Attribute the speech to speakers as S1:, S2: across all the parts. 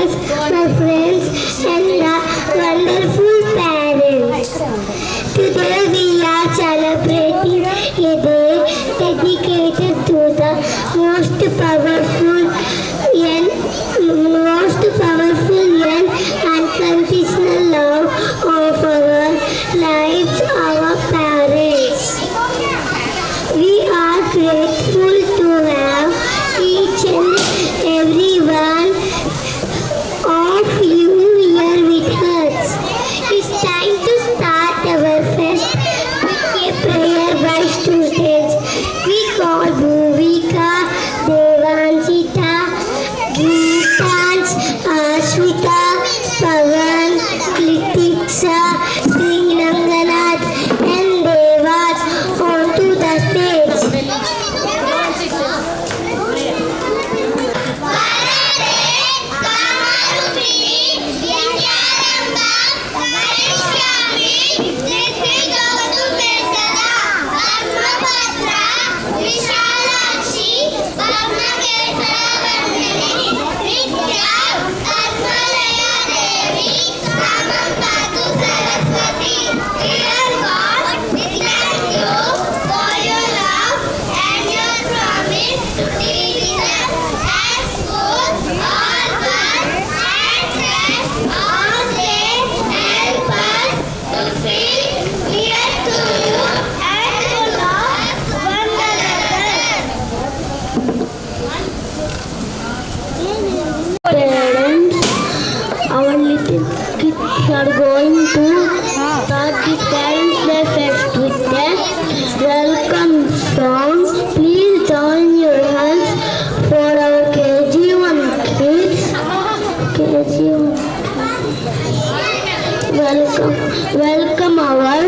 S1: teachers, my friends, and the wonderful parents. Today we are celebrating a day dedicated to the most powerful and unconditional love of our lives, our parents. We are grateful to have each and every one of you here with us. It's time to start our fest with a prayer by students. We call Bhuvika, Devanshita, Geetans, Ashwita, Pavan, Kritika, Srinanganath, and Devas onto the stage. Parents, our little kids are going to start the Parents Day Fest with a welcome song. Please join your hands for our KG1 kids. KG1. Welcome our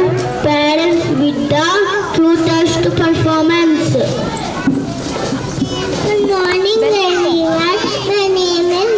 S1: parents with the true test performance. Good morning everyone. My name is